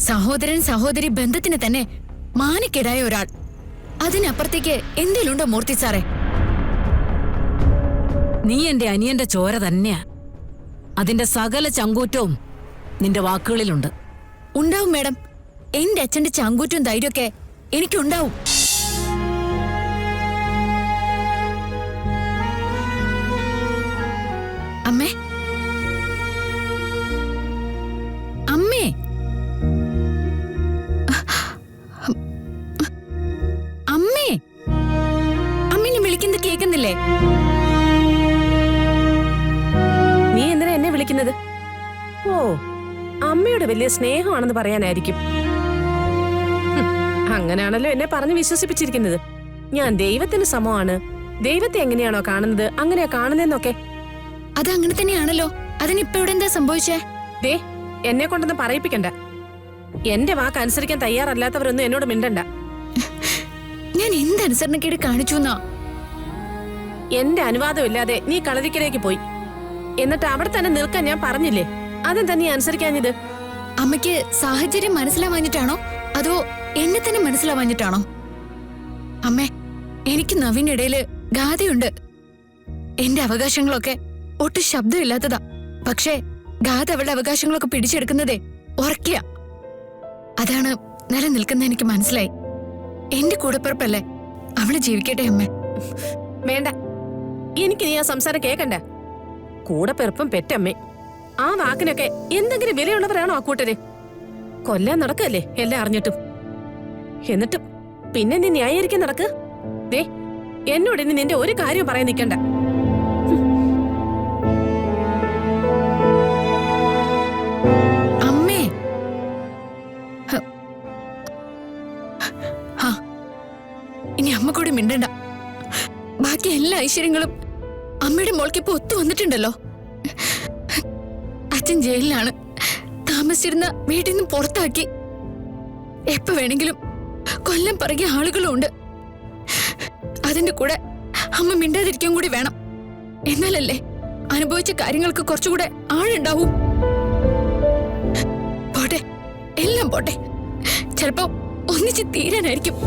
സഹോദരൻ സഹോദരി ബന്ധത്തിന് തന്നെ മാനക്കേടായ ഒരാൾ. അതിനപ്പുറത്തേക്ക് എന്തേലുണ്ടോ മൂർത്തി സാറേ? നീ എന്റെ അനിയന്റെ ചോര തന്നെയാ. അതിന്റെ സകല ചങ്കൂറ്റവും നിന്റെ വാക്കുകളിലുണ്ട്. ഉണ്ടാവും മേഡം. എന്റെ അച്ഛന്റെ ചങ്കൂറ്റും ധൈര്യമൊക്കെ എനിക്കുണ്ടാവും. അമ്മേ, അമ്മേ, അമ്മേ, അമ്മേനെ വിളിക്കുന്നത് കേൾക്കുന്നില്ലേ? നീ എന്തിനാ എന്നെ വിളിക്കുന്നത്? ഓ, അമ്മയുടെ വലിയ സ്നേഹമാണെന്ന് പറയാനായിരിക്കും. അങ്ങനെയാണല്ലോ എന്നെ പറഞ്ഞു വിശ്വസിപ്പിച്ചിരിക്കുന്നത്. ഞാൻ ദൈവത്തിന് സമമാണ്, ദൈവത്തെ എങ്ങനെയാണോ കാണുന്നത് അങ്ങനെയാ കാണുന്നതെന്നൊക്കെ. അതങ്ങനെ തന്നെയാണല്ലോ. അതിനിപ്പോ ഇവിടെ എന്താ സംഭവിച്ചേ? ദേ, എന്നെ കൊണ്ടൊന്നും പറയിപ്പിക്കണ്ട. എന്റെ വാക്ക് അനുസരിക്കാൻ തയ്യാറല്ലാത്തവരൊന്നും എന്നോട് മിണ്ടണ്ട. ഞാൻ എന്തനുസരണക്കേട് കാണിച്ചു എന്നാ? എന്റെ അനുവാദം ഇല്ലാതെ നീ കളരിക്കലേക്ക് പോയി. എന്നിട്ട് അവിടെ തന്നെ നിൽക്കാൻ ഞാൻ പറഞ്ഞില്ലേ? അതെന്താ നീ അനുസരിക്കാഞ്ഞത്? അമ്മയ്ക്ക് സാഹചര്യം മനസ്സിലാവാഞ്ഞിട്ടാണോ അതോ എന്നെ തന്നെ മനസ്സിലാവാഞ്ഞിട്ടാണോ? അമ്മേ, എനിക്ക് നവീനിടയില് ഗാഥയുണ്ട്. എന്റെ അവകാശങ്ങളൊക്കെ ഒട്ടും ശബ്ദമില്ലാത്തതാ. പക്ഷേ ഗാഥ അവളുടെ അവകാശങ്ങളൊക്കെ പിടിച്ചെടുക്കുന്നതേ ഉറക്കിയ. അതാണ് നിലനിൽക്കുന്ന എനിക്ക് മനസ്സിലായി. എന്റെ കൂടെപ്പിറപ്പല്ലേ, അവള് ജീവിക്കട്ടെ അമ്മേ. വേണ്ട, എനിക്ക് നീ ആ സംസാരം കേക്കണ്ട. കൂടെ പിറപ്പും പെറ്റമ്മേ, ആ വാക്കിനൊക്കെ എന്തെങ്കിലും വിലയുള്ളവരാണോ ആ കൂട്ടര്? കൊല്ലാൻ നടക്കല്ലേ എല്ലാം അറിഞ്ഞിട്ടും. എന്നിട്ടും പിന്നെ നീ ന്യായീകരിക്കാൻ നടക്ക്. ദേ, എന്നോട് ഇനി നിന്റെ ഒരു കാര്യം പറയാൻ നിൽക്കണ്ട. അമ്മേ, ഇനി അമ്മ കൂടി മിണ്ടണ്ട. ബാക്കി എല്ലാ ഐശ്വര്യങ്ങളും അമ്മയുടെ മോൾക്കിപ്പോ ഒത്തു വന്നിട്ടുണ്ടല്ലോ. അച്ഛൻ ജയിലിലാണ്. താമസിച്ചിരുന്ന വീട്ടിൽ നിന്ന് പുറത്താക്കി. എപ്പോ വേണമെങ്കിലും കൊല്ലം പറകിയ ആളുകളും ഉണ്ട്. അതിന്റെ കൂടെ അമ്മ മിണ്ടാതിരിക്കാൻ കൂടി വേണം. എന്നാലല്ലേ അനുഭവിച്ച കാര്യങ്ങൾക്ക് കുറച്ചുകൂടെ ആളുണ്ടാവും. പോട്ടെ, എല്ലാം പോട്ടെ. ചിലപ്പോ ഒന്നിച്ച് തീരാനായിരിക്കും.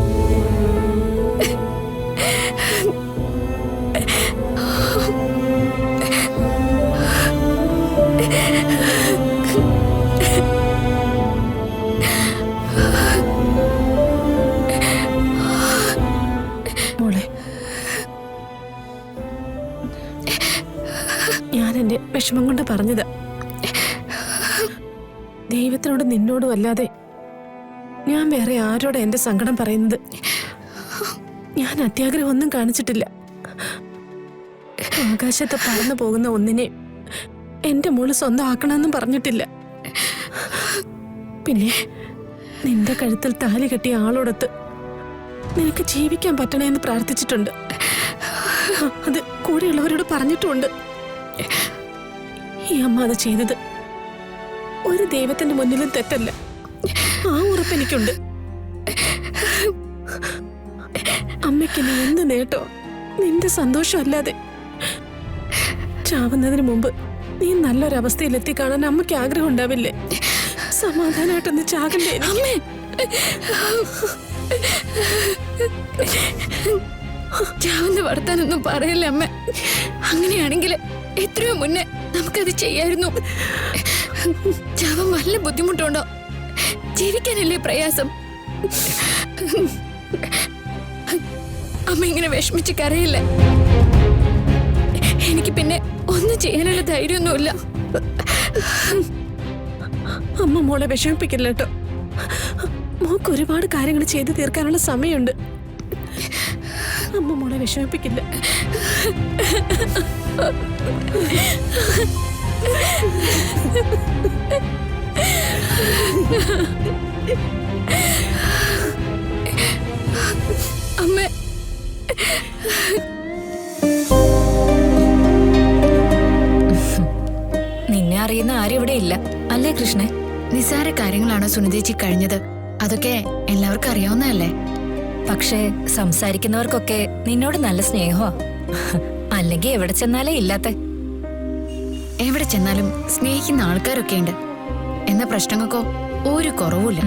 മോളെ, ഞാൻ എന്റെ വിഷമം കൊണ്ട് പറഞ്ഞത്. ദൈവത്തിനോട് നിന്നോടും അല്ലാതെ ഞാൻ വേറെ ആരോടെ എന്റെ സങ്കടം പറയുന്നത്? ഞാൻ അത്യാഗ്രഹം ഒന്നും കാണിച്ചിട്ടില്ല. ആകാശത്ത് പറന്നു പോകുന്ന ഒന്നിനെ എന്റെ മോള് സ്വന്തം ആക്കണമെന്നും പറഞ്ഞിട്ടില്ല. പിന്നെ നിന്റെ കഴുത്തിൽ താലി കെട്ടിയ ആളോടൊത്ത് നിനക്ക് ജീവിക്കാൻ പറ്റണേന്ന് പ്രാർത്ഥിച്ചിട്ടുണ്ട്. അത് കൂടെയുള്ളവരോട് പറഞ്ഞിട്ടുമുണ്ട്. ഈ അമ്മ അത് ചെയ്തത് ഒരു ദൈവത്തിന്റെ മുന്നിലും തെറ്റല്ല. ആ ഉറപ്പ് എനിക്കുണ്ട്. അമ്മയ്ക്ക് നീ എന്ത് നേട്ടോ? നിന്റെ സന്തോഷമല്ലാതെ. ചാവുന്നതിന് മുമ്പ് നീ നല്ലൊരവസ്ഥയിൽ എത്തിക്കാണാൻ അമ്മയ്ക്ക് ആഗ്രഹം ഉണ്ടാവില്ലേ? സമാധാനമായിട്ടൊന്ന് ചാകണ്ടേ? അമ്മേ, ചാവുന്ന വർത്താനൊന്നും പറയല്ലേ അമ്മ. അങ്ങനെയാണെങ്കിൽ എത്രയോ മുന്നേ നമുക്കത് ചെയ്യായിരുന്നു. ചാവാൻ വല്ല ബുദ്ധിമുട്ടുണ്ടോ? ജീവിക്കാനല്ലേ പ്രയാസം. അമ്മ ഇങ്ങനെ വിഷമിച്ച് കരയില്ല. എനിക്ക് പിന്നെ ഒന്നും ചെയ്യാനുള്ള ധൈര്യമൊന്നുമില്ല. അമ്മ മോളെ വിഷമിപ്പിക്കില്ല കേട്ടോ. മോക്ക് ഒരുപാട് കാര്യങ്ങൾ ചെയ്തു തീർക്കാനുള്ള സമയമുണ്ട്. അമ്മ മോളെ വിഷമിപ്പിക്കില്ല. അമ്മ, നിന്നെ അറിയുന്ന ആരും ഇവിടെ ഇല്ല അല്ലേ കൃഷ്ണേ? നിസ്സാര കാര്യങ്ങളാണോ സുനിതേച്ചി കഴിഞ്ഞത്? അതൊക്കെ എല്ലാവർക്കും അറിയാവുന്നതല്ലേ. പക്ഷേ സംസാരിക്കുന്നവർക്കൊക്കെ നിന്നോട് നല്ല സ്നേഹമാ. അല്ലെങ്കിൽ എവിടെ ചെന്നാലേ ഇല്ലാത്ത. എവിടെ ചെന്നാലും സ്നേഹിക്കുന്ന ആൾക്കാരൊക്കെ ഉണ്ട്. എന്ന പ്രശ്നങ്ങൾക്കോ ഒരു കുറവുമില്ല.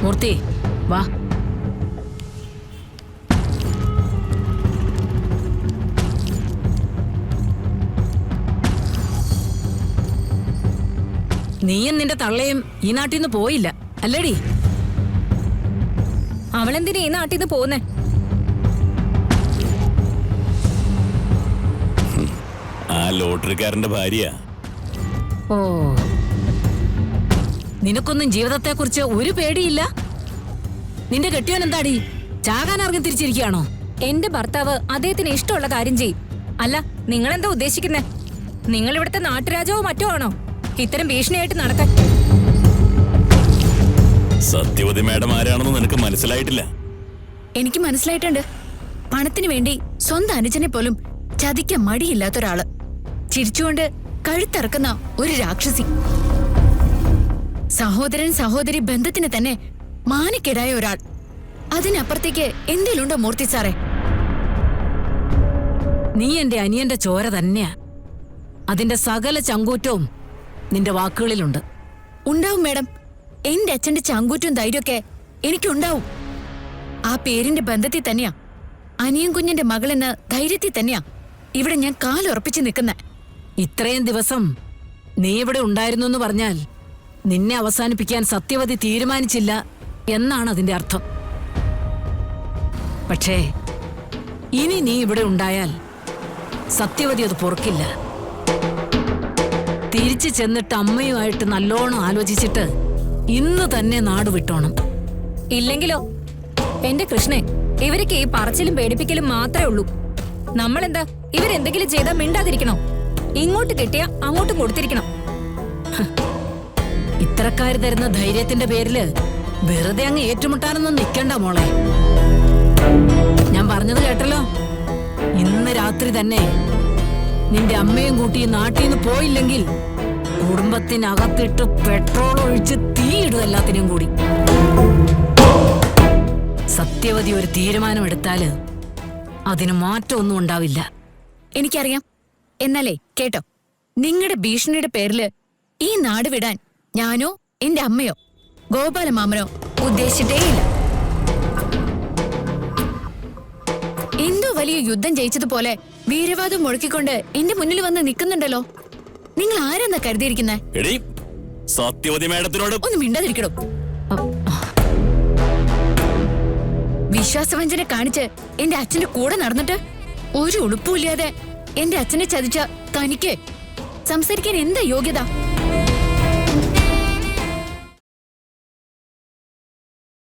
മൂർത്തി വാ. നീയും നിന്റെ തള്ളയും ഈ നാട്ടിൽ നിന്ന് പോയില്ല അല്ലേടി? അവളെന്തിനാ ഈ നാട്ടിൽ നിന്ന് പോകുന്നേ? ആ ലോട്ടറിക്കാരന്റെ ഭാര്യ. ഓ, നിനക്കൊന്നും ജീവിതത്തെക്കുറിച്ച് ഒരു പേടിയില്ല? നിന്റെ കെട്ടിയോൻ എന്താടി ചാകാൻ ഇറങ്ങി തിരിച്ചിരിക്കുകയാണോ? എന്റെ ഭർത്താവ് അദ്ദേഹത്തിന് ഇഷ്ടമുള്ള കാര്യം ചെയ്യും. അല്ല, നിങ്ങളെന്താ ഉദ്ദേശിക്കുന്നേ? നിങ്ങൾ ഇവിടുത്തെ നാട്ടുരാജാവോ മറ്റോ ആണോ ഇത്തരം ഭീഷണിയായിട്ട് നടക്കാൻ? സത്യവതി മാഡം ആരാണെന്ന് നിനക്ക് മനസ്സിലായിട്ടില്ല? എനിക്ക് മനസ്സിലായിട്ടുണ്ട്. പണത്തിന് വേണ്ടി സ്വന്തം അനുജനെ പോലും ചതിക്കാൻ മടിയില്ലാത്ത ഒരാള്, ചിരിച്ചുകൊണ്ട് കഴുത്തറക്കുന്ന ഒരു രാക്ഷസി, സഹോദരൻ സഹോദരി ബന്ധത്തിന് തന്നെ മാനക്കേടായ ഒരാൾ. അതിനപ്പുറത്തേക്ക് എന്തേലുണ്ടോ മൂർത്തി സാറേ? നീ എന്റെ അനിയന്റെ ചോര തന്നെയാ. അതിന്റെ സകല ചങ്കൂറ്റവും നിന്റെ വാക്കുകളിലുണ്ട്. ഉണ്ടാവും മാഡം. എന്റെ അച്ഛന്റെ ചങ്കൂറ്റും ധൈര്യമൊക്കെ എനിക്കുണ്ടാവും. ആ പേരിന്റെ ബന്ധത്തിൽ തന്നെയാ, അനിയൻ കുഞ്ഞിന്റെ മകളെന്ന ധൈര്യത്തിൽ തന്നെയാ ഇവിടെ ഞാൻ കാലുറപ്പിച്ച് നിൽക്കുന്നെ. ഇത്രയും ദിവസം നീ ഇവിടെ ഉണ്ടായിരുന്നു എന്ന് പറഞ്ഞാൽ നിന്നെ അവസാനിപ്പിക്കാൻ സത്യവതി തീരുമാനിച്ചില്ല എന്നാണ് അതിന്റെ അർത്ഥം. പക്ഷേ ഇനി നീ ഇവിടെ ഉണ്ടായാൽ സത്യവതി അത് പൊറുക്കില്ല. തിരിച്ചു ചെന്നിട്ട് അമ്മയുമായിട്ട് നല്ലോണം ആലോചിച്ചിട്ട് ഇന്ന് തന്നെ നാട് വിട്ടോണം. ഇല്ലെങ്കിലോ? എന്റെ കൃഷ്ണേ, ഇവർക്ക് ഈ പറച്ചിലും പേടിപ്പിക്കലും മാത്രമേ ഉള്ളൂ. നമ്മളെന്താ ഇവരെന്തെങ്കിലും ചെയ്താൽ മിണ്ടാതിരിക്കണോ? ഇങ്ങോട്ട് കിട്ടിയാ അങ്ങോട്ടും കൊടുത്തിരിക്കണം. ഇത്തരക്കാര് തരുന്ന ധൈര്യത്തിന്റെ പേരില് വെറുതെ അങ്ങ് ഏറ്റുമുട്ടാനൊന്നും നിക്കണ്ട മോളെ. ഞാൻ പറഞ്ഞത് കേട്ടല്ലോ. ഇന്ന് രാത്രി തന്നെ നിന്റെ അമ്മയും കൂട്ടി നാട്ടിൽ നിന്ന് പോയില്ലെങ്കിൽ കുടുംബത്തിനകത്തിട്ട് പെട്രോൾ ഒഴിച്ച് തീയിടും എല്ലാത്തിനും കൂടി. സത്യവതി ഒരു തീരുമാനമെടുത്താല് അതിന് മാറ്റമൊന്നും ഉണ്ടാവില്ല. എനിക്കറിയാം. എന്നാലേ കേട്ടോ, നിങ്ങളുടെ ഭീഷണിയുടെ പേരില് ഈ നാട് വിടാൻ ഞാനോ എന്റെ അമ്മയോ ഗോപാലമാമനോ ഉദ്ദേശിച്ചിട്ടേയില്ല. എന്തോ വലിയ യുദ്ധം ജയിച്ചതുപോലെ വീരവാദം മുഴക്കിക്കൊണ്ട് എന്റെ മുന്നിൽ വന്ന് നിൽക്കുന്നുണ്ടല്ലോ. നിങ്ങൾ ആരെന്നാ കരുതിയിരിക്കുന്നേ? എടീ, സത്യവതി മാഡത്തിനോട് ഒന്ന് മിണ്ടാതിരിക്കണോ? വിശ്വാസവഞ്ചന കാണിച്ച് എന്റെ അച്ഛന്റെ കൂടെ നടന്നിട്ട് ഒരു ഉളുപ്പുമില്ലാതെ എന്റെ അച്ഛനെ ചതിച്ച തനിക്ക് സംസാരിക്കാൻ എന്താ യോഗ്യത?